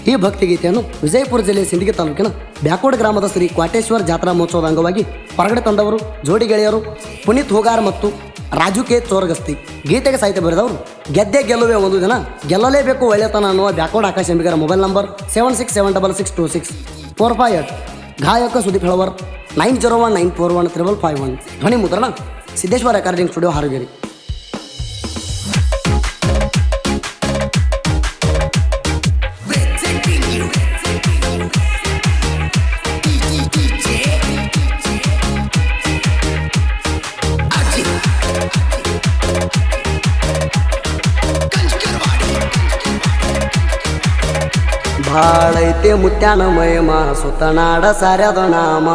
ಈ ಭಕ್ತಿಗೀತೆಯನ್ನು ವಿಜಯಪುರ ಜಿಲ್ಲೆಯ ಸಿಂದಗಿ ತಾಲೂಕಿನ ಬ್ಯಾಕೋಡ್ ಗ್ರಾಮದ ಶ್ರೀ ಕ್ವಾಟೇಶ್ವರ ಜಾತ್ರಾ ಮಹೋತ್ಸವದ ಅಂಗವಾಗಿ ಹೊರಗಡೆ ತಂದವರು ಜೋಡಿ ಗೆಳೆಯರು ಪುನೀತ್ ಹೋಗಾರ್ ಮತ್ತು ರಾಜು ಕೆ ಚೋರಗಸ್ತಿ. ಗೀತೆಗೆ ಸಾಹಿತ್ಯ ಬರೆದವರು ಗೆದ್ದೆ ಗೆಲ್ಲುವೆ ಒಂದು ದಿನ ಗೆಲ್ಲಲೇಬೇಕು ಒಳ್ಳೆತನ ಅನ್ನುವ ಬ್ಯಾಕೋಡ್ ಆಕಾಶ ಎಂಬಿಗರ ಮೊಬೈಲ್ ನಂಬರ್ 7676262458. ಗಾಯಕ ಸುದೀಪ್ ಹೆಳವರ್ 9019415551. ಧ್ವನಿ ಮುದ್ರಣ ಸಿದ್ದೇಶ್ವರ ರೆಕಾರ್ಡಿಂಗ್ ಸ್ಟುಡಿಯೋ ಹಾರಗೇರಿ. ಭಾಳೈತೆ ಮುತ್ಯಾನ ಮಯಮ ಸುತನಾಡ ಸಾರ್ಯದ ನಾಮ.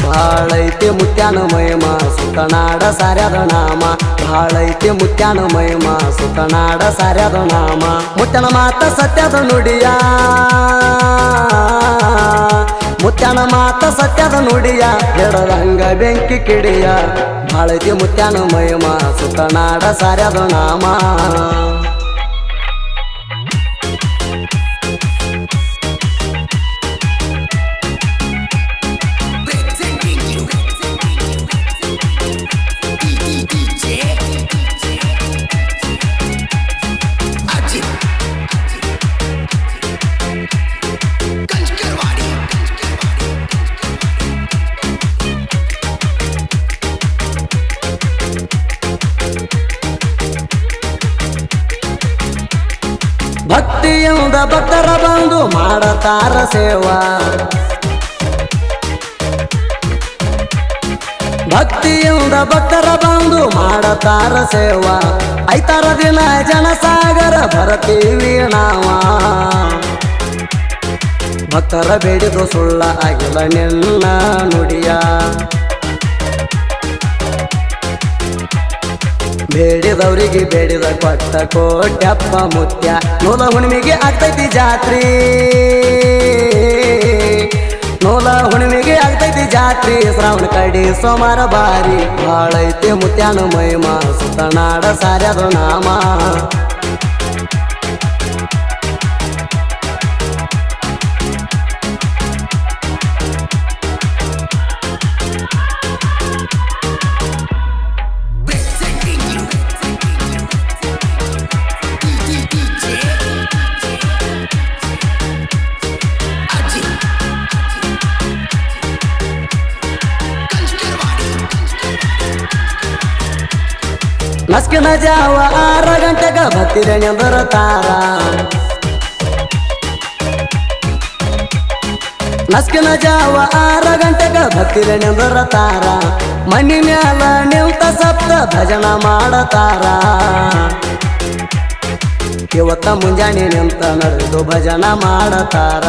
ಭಾಳೈತೆ ಮುತ್ಯಾನ ಮಯಮ ಸುತನಾಡ ಸಾರ್ಯದ ನಾಮ. ಭಾಳೈತೆ ಮುತ್ಯಾನ ಮಯಮ ಸುತನಾಡ ಸಾರ್ಯದ ನಾಮ. ಮುತ್ಯನ ಮಾತ ಸತ್ಯದ ನುಡಿಯ, ಮುತ್ಯನ ಮಾತ ಸತ್ಯದ ನುಡಿಯ, ಎಡದಂಗ ಬೆಂಕಿ ಕಿಡಿಯ. ಭಾಳೈತೆ ಮುತ್ಯಾನ ಮಯಮ ಸುತನಾಡ ಸಾರ್ಯದ ನಾಮ. ಭಕ್ತಿಯಿಂದ ಭಕ್ತರ ಬಂದು ಮಾಡತಾರ ಸೇವಾ. ಭಕ್ತಿಯಿಂದ ಭಕ್ತರ ಬಂದು ಮಾಡತಾರ ಸೇವಾ. ಐತಾರ ದಿನ ಜನಸಾಗರ ಭರತೀವಿ ನಾವ. ಭಕ್ತರ ಬೇಡಿದು ಸುಳ್ಳ ಆಗಿಲ್ಲ ನಿನ್ನ ನುಡಿಯ. ಬೇಡಿದವರಿಗೆ ಬೇಡಿದ ಕೊಟ್ಟ ಕೋಟ್ಯಪ್ಪ ಮುತ್ಯ. ನೂಲ ಹುಣ್ಣಿಮೆಗೆ ಆಗ್ತೈತಿ ಜಾತ್ರಿ, ನೂಲ ಹುಣ್ಣಿಮೆಗೆ ಆಗ್ತೈತಿ ಜಾತ್ರಿ. ಶ್ರಾವಣ ಕಡಿ ಸೋಮವಾರ ಬಾರಿ. ಭಾಳೈತೆ ಮುತ್ಯಾನ ಮಹಿಮ ಸುತನಾಡ ಸಾರ್ಯದ ನಾಮ. ನಸ್ಕಿನ ಜಾವ 6 ಗಂಟೆಗ ಭಕ್ತಿರೇಣೆಂದರ ತಾರ. ನಸ್ಕಿನ ಜಾವ 6 ಗಂಟೆಗ ಭಕ್ತಿರೇಣೆಂದರ ತಾರ. ಮನಿ ಮ್ಯಾಲ ನಿಂತ ಸಪ್ತ ಭಜನ ಮಾಡತಾರ. ಇವತ್ತ ಮುಂಜಾನೆ ನಿಂತ ನಡೆದು ಭಜನ ಮಾಡತಾರ.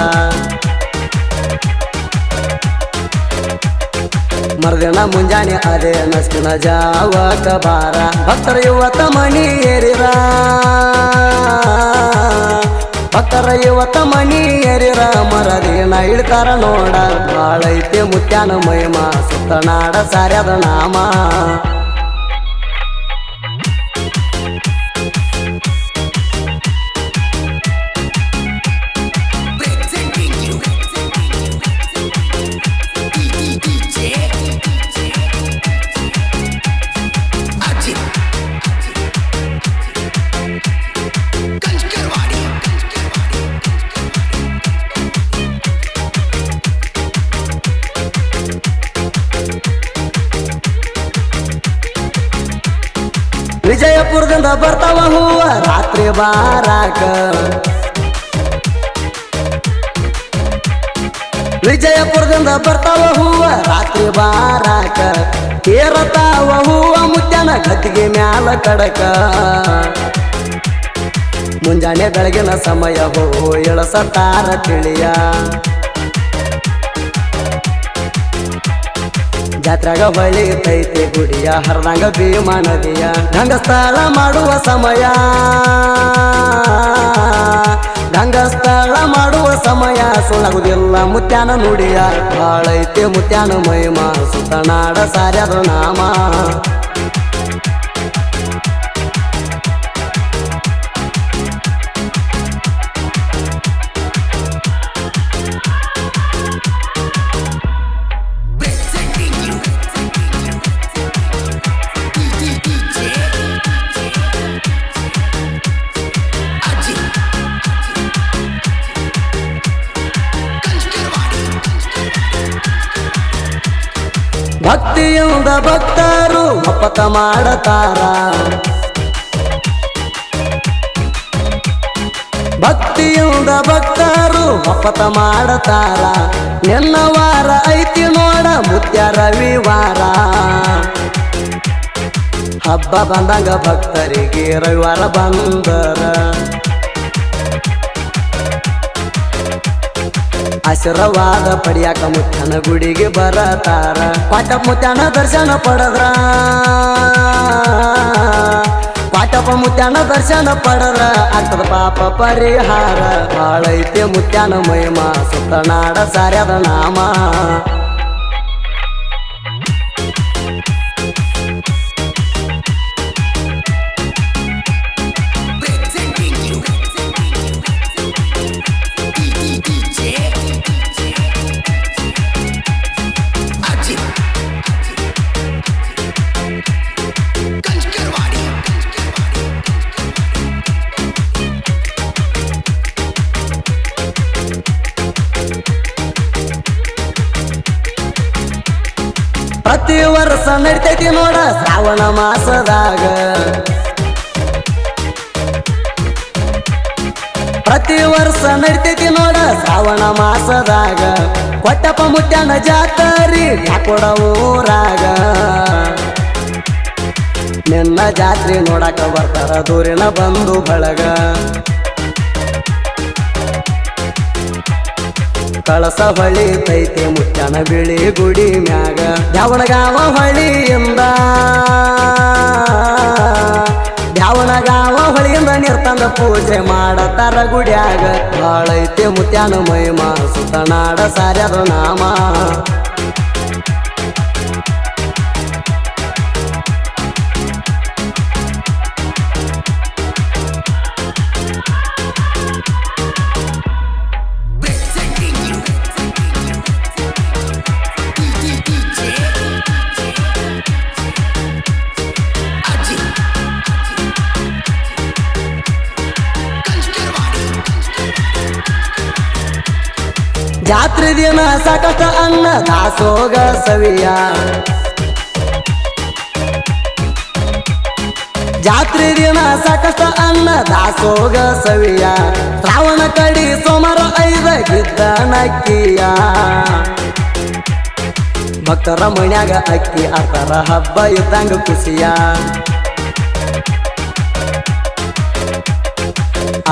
ಮರ್ದಿನ ಮುಂಜಾನೆ ಅದೇ ನಸ್ಕಿನ ಜಾವಕ ಬಾರ. ಭಕ್ತರ ಇವತ್ತ ಮನಿ ಏರಿರ, ಭಕ್ತರ ಇವತ್ತ ಮನಿ ಏರಿರ. ಮರದಿನ ಇಡ್ತಾರ ನೋಡ. ಭಾಳೈತೆ ಮುತ್ಯಾನ ಮಹಿಮ ಸುತನಾಡ ಸಾರ್ಯದ ನಾಮ. ವಿಜಯಪುರದಿಂದ ಬರ್ತಾವ ಹೂವ ರಾತ್ರಿ ಬಾರಾಕ. ವಿಜಯಪುರದಿಂದ ಬರ್ತಾವ ಹೂವ ರಾತ್ರಿ ಬಾರಾಕ. ಏರತಾವ ಹೂವ ಮುತ್ಯನ ಗದ್ದಿಗೆ ಮ್ಯಾಲ ಕಡಕ. ಮುಂಜಾನೆ ಬೆಳಗಿನ ಸಮಯ ಹೂವು ಇಳಸತಾರ ತಿಳಿಯ. ಜಾತ್ರೆಗ ಹೊಳಿತೈತೆ ಗುಡಿಯ ಹರದಂಗ ಭೀಮಾ ನದಿಯ. ರಂಗಸ್ಥಳ ಮಾಡುವ ಸಮಯ, ರಂಗಸ್ಥಳ ಮಾಡುವ ಸಮಯ. ಸುಳ್ಳಾಗುದಿಲ್ಲ ಮುತ್ಯಾನ ನುಡಿಯ. ಭಾಳೈತೆ ಮುತ್ಯಾನ ಮಹಿಮ ಸುತನಾಡ ಸಾರ್ಯದ ನಾಮ. ಭಕ್ತಿಯಿಂದ ಭಕ್ತರು ಒಪ್ಪತ ಮಾಡತಾರ ಭಕ್ತಿಯಿಂದ ಭಕ್ತರು ಒಪ್ಪತ ಮಾಡತಾರ ನಿನ್ನ ವಾರ ಐತಿ ನೋಡ ಮುತ್ಯ ರವಿವಾರ ಹಬ್ಬ ಬಂದಂಗ ಭಕ್ತರಿಗೆ ರವಿವಾರ ಬಂದರ ಆಶೀರ್ವಾದ ಪಡಿಯಾಕ ಮುತ್ಯನ ಗುಡಿಗೆ ಬರತಾರ ಪಾಟಪ್ಪ ಮುತ್ಯನ ದರ್ಶನ ಪಡದ್ರ ಪಾಟಪ್ಪ ಮುತ್ಯನ ದರ್ಶನ ಪಡದ್ರ ಆಗ್ತದ ಪಾಪ ಪರಿಹಾರ ಬಾಳೈತೆ ಮುತ್ಯನ ಮಹಿಮ ಸುತ್ತನಾಡ ಸಾರ್ಯದ ನಾಮ ಪ್ರತಿ ವರ್ಷ ನಡಿತೈತಿ ನೋಡ ಶ್ರಾವಣ ಮಾಸದಾಗ ಪ್ರತಿ ವರ್ಷ ನಡಿತೈತಿ ನೋಡ ಶ್ರಾವಣ ಮಾಸದಾಗ ಕೊಟ್ಟಪ್ಪ ಮುತ್ಯನ ಜಾತರಿ ಯಾಕೊಡ ಊರಾಗ ನಿನ್ನ ಜಾತ್ರೆ ನೋಡಕ ಬರ್ತಾರ ದೂರಿನ ಬಂಧು ಬಳಗ ಕಳಸ ಹೊಳಿತೈತಿ ಮುತ್ಯನ ಬಿಳಿ ಗುಡಿ ಮ್ಯಾಗ ದ್ಯಾವಣಗಾವ ಹೊಳಿಯಿಂದ ನಿರ್ತಂದ ಪೂಜೆ ಮಾಡತಾರ ಗುಡ್ಯಾಗ ಬಾಳೈತಿ ಮುತ್ಯನ ಮಹಿಮ ಸುತ್ತನಾಡ ಸಾರ್ಯದ ನಾಮ ಜಾತ್ರೆ ದಿನ ಸಾಕಷ್ಟ ಅನ್ನ ದಾಸೋಗ ಸವಿಯ ಜಾತ್ರೆ ದಿನ ಸಾಕಷ್ಟ ಅನ್ನ ದಾಸೋಗ ಸವಿಯ ಶ್ರಾವಣ ಕಡಿ ಸೋಮರ 5 ಗಿದ್ದ ನಕ್ಕಿಯ ಭಕ್ತರ ಮನ್ಯಾಗ ಅಕ್ಕಿ ಆತರ ಹಬ್ಬ ಇದ್ದಂಗ ಖುಷಿಯ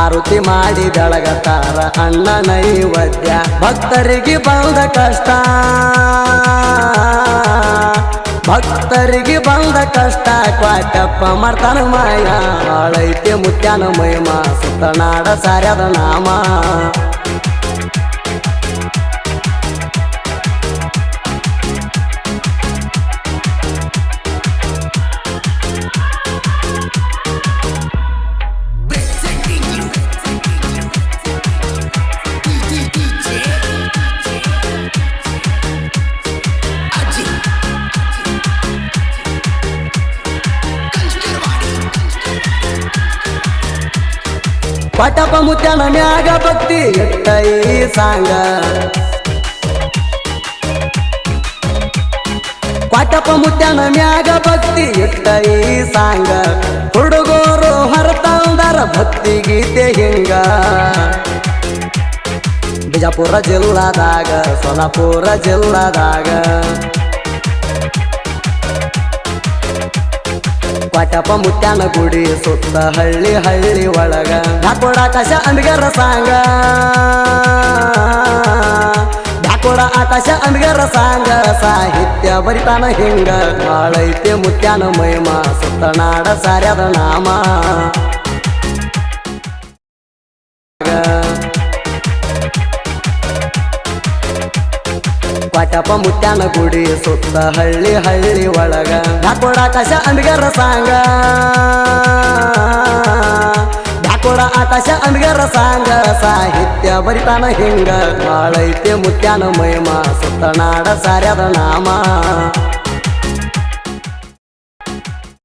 ಆರುತಿ ಮಾಡಿ ಬೆಳಗತಾರ ಅಣ್ಣ ನೈವೇದ್ಯ ಭಕ್ತರಿಗೆ ಬಂದ ಕಷ್ಟ ಭಕ್ತರಿಗೆ ಬಂದ ಕಷ್ಟ ಕ್ವಾಟಪ್ಪ ಮಾಡ್ತಾನ ಮಾಯ ಬಾಳೈತೆ ಮುತ್ಯನ ಮಹಿಮ ಸುತ್ತನಾಡ ಸಾರ್ಯದ ನಾಮ ಪಟಪ ಮುತ್ಯನ ಮ್ಯಾಗ ಭಕ್ತಿ ಎಟ್ಟೈ ಸಾಂಗ ಪಟಪ ಮುತ್ಯನ ಮ್ಯಾಗ ಭಕ್ತಿ ಎಟ್ಟೈ ಸಾಂಗ ಹುಡುಗರು ಹೊರತಂದರ ಭಕ್ತಿ ಗೀತೆ ಹಿಂಗ ಬಿಜಾಪುರ ಜಿಲ್ಲಾದಾಗ ಸೋಲಾಪುರ ಜಿಲ್ಲಾದಾಗ ಪಟಪ ಮುತ್ಯನ ಗುಡಿ ಸುತ್ತ ಹಳ್ಳಿ ಹಳ್ಳಿ ಒಳಗ ಧಾಕೋಡ ಆಕಾಶ ಅಂಬಿಗರ ಸಾಂಗ ಧಾಕೋಡ ಆಕಾಶ ಅಂಬಿಗರ ಸಾಂಗ ಸಾಹಿತ್ಯ ಬರಿತಾನ ಹಿಂಗ ಬಾಳೈತೆ ಮುತ್ಯನ ಮಹಿಮ ಸುತ್ತನಾಡ ಸಾರ್ಯದ ನಾಮ ಪಟಪ ಮುತ್ಯನ ಗುಡಿ ಸುತ್ತ ಹಳ್ಳಿ ಹಳ್ಳಿ ಒಳಗ ಧಾಕೋಡ ಆಕಾಶ ಅಂಬಿಗರ ಸಾಂಗ ಧಾಕೋಡ ಆಕಾಶ ಅಂಬಿಗರ ಸಾಂಗ ಸಾಹಿತ್ಯ ಬರಿತಾನ ಹಿಂಗ ಬಾಳೈತೆ ಮುತ್ಯನ ಮಹಿಮ ಸುತ್ತನಾಡ ಸಾರ್ಯದ ನಾಮ